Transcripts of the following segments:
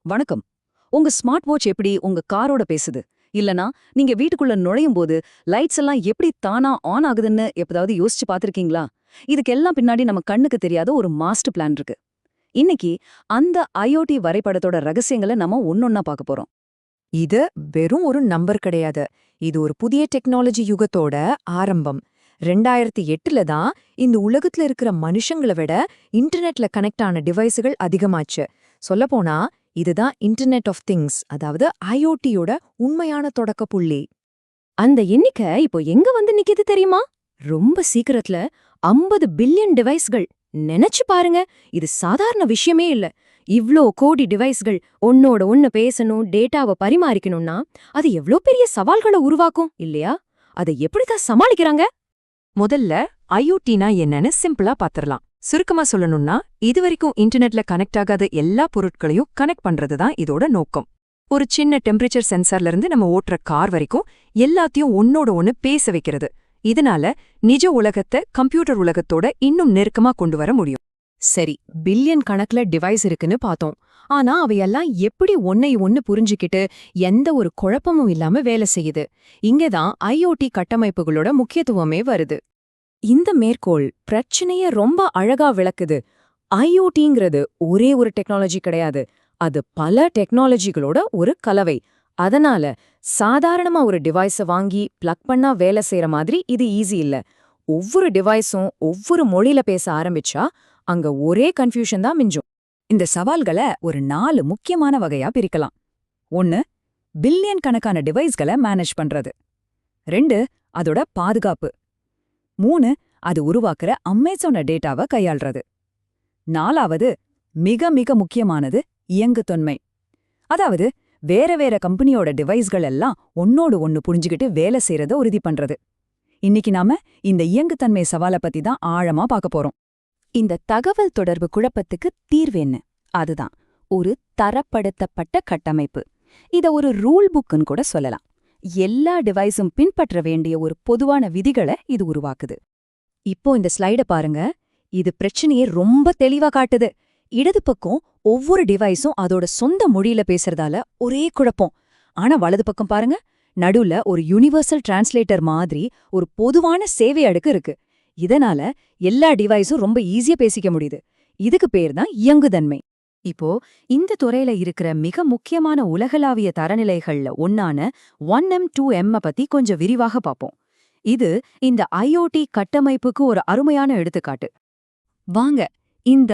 வணக்கம். உங்க smart watch எப்படி உங்க காரோட பேசுது? இல்லனா நீங்க வீட்டுக்குள்ள நுழையும் போது லைட்ஸ் எல்லாம் எப்படி தானா ஆன் ஆகுதுன்னு எப்பதாவது யோசிச்சு பார்த்திருக்கீங்களா? இதுக்கெல்லாம் பின்னாடி நம்ம கண்ணுக்கு தெரியாத ஒரு மாஸ்டர் பிளான் இருக்கு. இன்னைக்கு அந்த ஐஓடி வரைபடத்தோட ரகசியங்களை நம்ம ஒன்னொன்னா பார்க்க போறோம். இது வெறும் ஒரு நம்பர் கிடையாது. இது ஒரு புதிய டெக்னாலஜி யுகத்தோட ஆரம்பம். 2008ல தான் இந்த உலகத்துல இருக்கிற மனுஷங்களை விட இன்டர்நெட்ல கனெக்ட் ஆன டிவைஸுகள் அதிகமாச்சு. சொல்லப்போனா இதுதான் இன்டர்நெட் ஆஃப் திங்ஸ், அதாவது ஐஓடியோட உண்மையான தொடக்க புள்ளி. அந்த எண்ணிக்கை இப்போ எங்க வந்து நிக்குது தெரியுமா? ரொம்ப சீக்கிரத்துல 50 பில்லியன் டிவைஸ்கள். நினைச்சு பாருங்க, இது சாதாரண விஷயமே இல்ல. இவ்ளோ கோடி டிவைஸ்கள் ஒன்னோட ஒன்னு பேசணும், டேட்டாவை பரிமாறிக்கணும்னா அது எவ்ளோ பெரிய சவால்களை உருவாக்கும் இல்லையா? அதை எப்படிதான் சமாளிக்கிறாங்க? முதல்ல ஐஓடினா என்னன்னு சிம்பிளா பாத்திரலாம். சுருக்கமா சொல்லணும்னா, இதுவரைக்கும் இன்டர்நெட்ல கனெக்ட் ஆகாத எல்லா பொருட்களையும் கனெக்ட் பண்றது தான் இதோட நோக்கம். ஒரு சின்ன டெம்பரேச்சர் சென்சார்ல இருந்து நம்ம ஓட்டுற கார் வரைக்கும் எல்லாத்தையும் ஒன்னோட ஒன்னு பேச வைக்கிறது. இதனால நிஜ உலகத்தை கம்ப்யூட்டர் உலகத்தோட இன்னும் நெருக்கமா கொண்டு வர முடியும். சரி, பில்லியன் கணக்குல டிவைஸ் இருக்குன்னு பார்த்தோம். ஆனா அவையெல்லாம் எப்படி ஒன்னை ஒன்னு புரிஞ்சுக்கிட்டு எந்த ஒரு குழப்பமும் இல்லாம வேலை செய்யுது? இங்கதான் ஐஓடி கட்டமைப்புகளோட முக்கியத்துவமே வருது. இந்த மேற்கோள் பிரச்சனைய ரொம்ப அழகா விளக்குது. ஐஓடிங்கிறது ஒரே ஒரு டெக்னாலஜி கிடையாது, அது பல டெக்னாலஜிகளோட ஒரு கலவை. அதனால சாதாரணமா ஒரு டிவைஸ வாங்கி பிளக் பண்ணா வேலை செய்யற மாதிரி இது ஈஸி இல்ல. ஒவ்வொரு டிவைஸும் ஒவ்வொரு மொழியில பேச ஆரம்பிச்சா அங்க ஒரே கன்ஃபியூஷன் தான் மிஞ்சும். இந்த சவால்களை ஒரு 4 முக்கியமான வகையா பிரிக்கலாம். 1. பில்லியன் கணக்கான டிவைஸ்களை மேனேஜ் பண்றது. 2. அதோட பாதுகாப்பு. 3. அது உருவாக்குற அமேசான டேட்டாவை கையாள்றது. 4வது மிக மிக முக்கியமானது இயங்குதன்மை. அதாவது வேற கம்பெனியோட டிவைஸ்கள் எல்லாம் ஒன்னோடு ஒன்னு புரிஞ்சுக்கிட்டு வேலை செய்யறத உறுதி பண்றது. இன்னைக்கு நாம இந்த இயங்குதன்மை சவாலை பத்தி தான் ஆழமா பார்க்க போறோம். இந்த தகவல் தொடர்பு குழப்பத்துக்கு தீர்வு என்ன? அதுதான் ஒரு தரப்படுத்தப்பட்ட கட்டமைப்பு. இத ஒரு ரூல் புக்குன்னு கூட சொல்லலாம். எல்லா டிவைஸும் பின்பற்ற வேண்டிய ஒரு பொதுவான விதிகளை இது உருவாக்குது. இப்போ இந்த ஸ்லைட பாருங்க. இது பிரச்சனையை ரொம்ப தெளிவா காட்டுது. இடது பக்கம் ஒவ்வொரு டிவைஸும் அதோட சொந்த மொழியில பேசுறதால ஒரே குழப்பம். ஆனா வலது பக்கம் பாருங்க, நடுவுல ஒரு யுனிவர்சல் டிரான்ஸ்லேட்டர் மாதிரி ஒரு பொதுவான சேவை அடுக்கு இருக்கு. இதனால எல்லா டிவைஸும் ரொம்ப ஈஸியா பேசிக்க முடியுது. இதுக்கு பேர் தான் இயங்குதன்மை. இப்போ இந்த துறையில இருக்கிற மிக முக்கியமான உலகளாவிய தரநிலைகள்ல ஒன்னான 1M 2M பத்தி கொஞ்சம் விரிவாக பார்ப்போம். இது இந்த ஐஓடி கட்டமைப்புக்கு ஒரு அருமையான எடுத்துக்காட்டு. வாங்க இந்த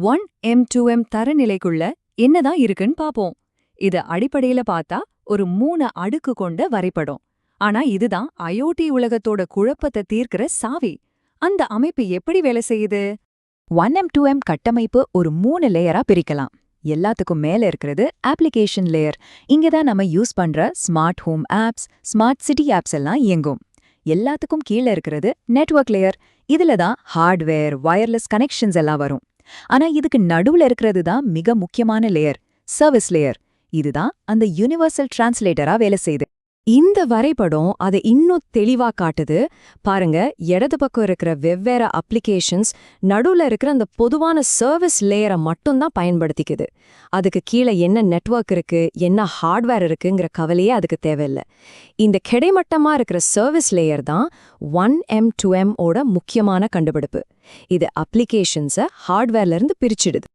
1M 2M தரநிலைக்குள்ள என்னதான் இருக்குன்னு பாப்போம். இது அடிப்படையில பார்த்தா ஒரு 3 அடுக்கு கொண்ட வரைபடம். ஆனா இதுதான் ஐஓடி உலகத்தோட குழப்பத்தை தீர்க்கிற சாவி. அந்த அமைப்பு எப்படி வேலை செய்யுது? 1M 2M கட்டமைப்பு ஒரு 3 லேயரா பிரிக்கலாம். எல்லாத்துக்கும் மேல இருக்கிறது அப்ளிகேஷன் லேயர். இங்கதான் நம்ம யூஸ் பண்ற smart home apps, smart city apps எல்லாம் இயங்கும். எல்லாத்துக்கும் கீழே இருக்கிறது நெட்வொர்க் லேயர். இதுல தான் ஹார்ட்வேர், வயர்லெஸ் கனெக்ஷன்ஸ் எல்லாம் வரும். ஆனா இதுக்கு நடுவுல இருக்கிறது தான் மிக முக்கியமான லேயர், சர்வீஸ் லேயர். இதுதான் அந்த யுனிவர்சல் டிரான்ஸ்லேட்டரா வேலை செய்யுது. இந்த வரைபடம் அதை இன்னும் தெளிவா காட்டுது. பாருங்க, இடது பக்கம் இருக்கிற வெவ்வேறு அப்ளிகேஷன்ஸ் நடுவுல இருக்கிற அந்த பொதுவான சர்வீஸ் லேயரை மட்டும்தான் பயன்படுத்திக்குது. அதுக்கு கீழே என்ன நெட்வொர்க் இருக்கு, என்ன ஹார்ட்வேர் இருக்குங்கிற கவலையே அதுக்கு தேவையில்லை. இந்த கிடைமட்டமா இருக்கிற சர்வீஸ் லேயர் தான் 1M 2M ஓட முக்கியமான கண்டுபிடிப்பு. இது அப்ளிகேஷன்ஸை ஹார்ட்வேர்ல இருந்து பிரிச்சிடுது.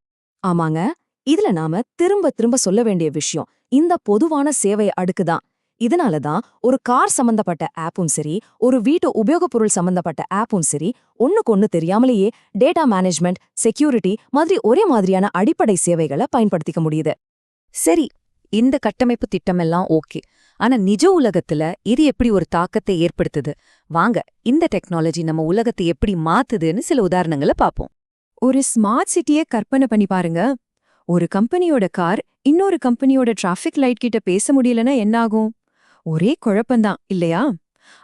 ஆமாங்க, இதுல நாம திரும்ப சொல்ல வேண்டிய விஷயம் இந்த பொதுவான சேவை அடுக்குதான். இதனாலதான் ஒரு கார் சம்பந்தப்பட்ட ஆப்பும் சரி, ஒரு வீட்டு உபயோகப் பொருள் சம்பந்தப்பட்ட ஆப்பும் சரி, ஒன்னுக்கு தெரியாமலேயே டேட்டா மேனேஜ்மெண்ட், செக்யூரிட்டி மாதிரி ஒரே மாதிரியான அடிப்படை சேவைகளை பயன்படுத்திக்க முடியுது. சரி, இந்த கட்டமைப்பு திட்டமெல்லாம் ஓகே. ஆனா நிஜ உலகத்துல இது எப்படி ஒரு தாக்கத்தை ஏற்படுத்துது? வாங்க இந்த டெக்னாலஜி நம்ம உலகத்தை எப்படி மாத்துதுன்னு சில உதாரணங்களை பார்ப்போம். ஒரு ஸ்மார்ட் சிட்டியை கற்பனை பண்ணி பாருங்க. ஒரு கம்பெனியோட கார் இன்னொரு கம்பெனியோட டிராஃபிக் லைட் கிட்ட பேச முடியலன்னா என்னாகும்? ஒரே குழப்பம்தான் இல்லையா?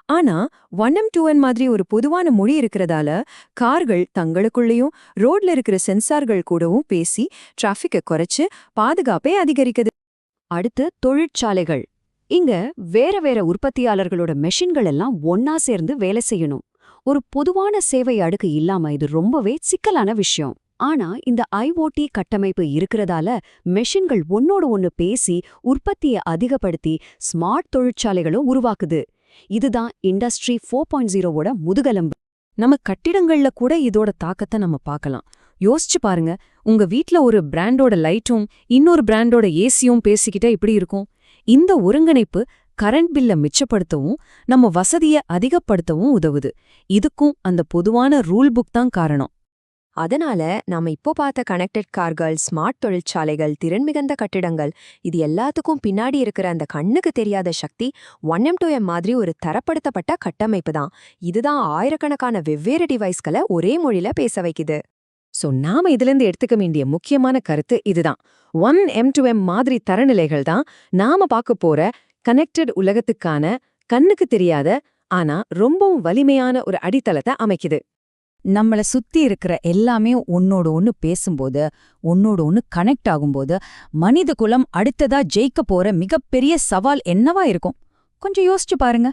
ஆனா 1M 2M மாதிரி ஒரு பொதுவான மொழி இருக்கிறதால கார்கள் தங்களுக்குள்ளேயும் ரோட்ல இருக்கிற சென்சார்கள் கூடவும் பேசி டிராஃபிக்கை குறைச்சு பாதுகாப்பை அதிகரிக்குது. அடுத்து தொழிற்சாலைகள். இங்க வேற உற்பத்தியாளர்களோட மெஷின்கள் எல்லாம் ஒன்னா சேர்ந்து வேலை செய்யணும். ஒரு பொதுவான சேவை அடுக்கு இல்லாம இது ரொம்பவே சிக்கலான விஷயம். ஆனா இந்த ஐஓடி கட்டமைப்பு இருக்கிறதால மெஷின்கள் ஒன்னோட ஒன்னு பேசி உற்பத்தியை அதிகப்படுத்தி ஸ்மார்ட் தொழிற்சாலைகளும் உருவாக்குது. இதுதான் இண்டஸ்ட்ரி 4.0வோட முதுகெலும்பு. நம்ம கட்டிடங்கள்ல கூட இதோட தாக்கத்தை நம்ம பார்க்கலாம். யோசிச்சு பாருங்க, உங்க வீட்ல ஒரு பிராண்டோட லைட்டும் இன்னொரு பிராண்டோட ஏசியும் பேசிக்கிட்டா எப்படி இருக்கும்? இந்த ஒருங்கிணைப்பு கரண்ட் பில்ல மிச்சப்படுத்தவும் நம்ம வசதிய அதிகப்படுத்தவும் உதவுது. இதுக்கும் அந்த பொதுவான ரூல் புக் தான் காரணம். அதனால நாம இப்போ பார்த்த கனெக்டட் கார்கள், ஸ்மார்ட் தொழிற்சாலைகள், திறன்மிகுந்த கட்டிடங்கள், இது எல்லாத்துக்கும் பின்னாடி இருக்கிற அந்த கண்ணுக்கு தெரியாத சக்தி 1M2M மாதிரி ஒரு தரப்படுத்தப்பட்ட கட்டமைப்பு தான். இதுதான் ஆயிரக்கணக்கான வெவ்வேறு டிவைஸ்களை ஒரே மொழியில பேச வைக்குது. சோ நாம இதிலிருந்து எடுத்துக்க வேண்டிய முக்கியமான கருத்து இதுதான். 1M2M மாதிரி தரநிலைகள் தான் நாம பார்க்க போற கனெக்டட் உலகத்துக்கான கண்ணுக்கு தெரியாத ஆனா ரொம்பவும் வலிமையான ஒரு அடித்தளத்தை அமைக்குது. நம்மள சுத்தி இருக்கிற எல்லாமே ஒன்னோட ஒன்னு பேசும்போது, ஒன்னோட ஒன்னு கனெக்ட் ஆகும்போது, மனித குலம் அடுத்ததா ஜெயிக்க போற மிகப்பெரிய சவால் என்னவா இருக்கும்? கொஞ்சம் யோசிச்சு பாருங்க.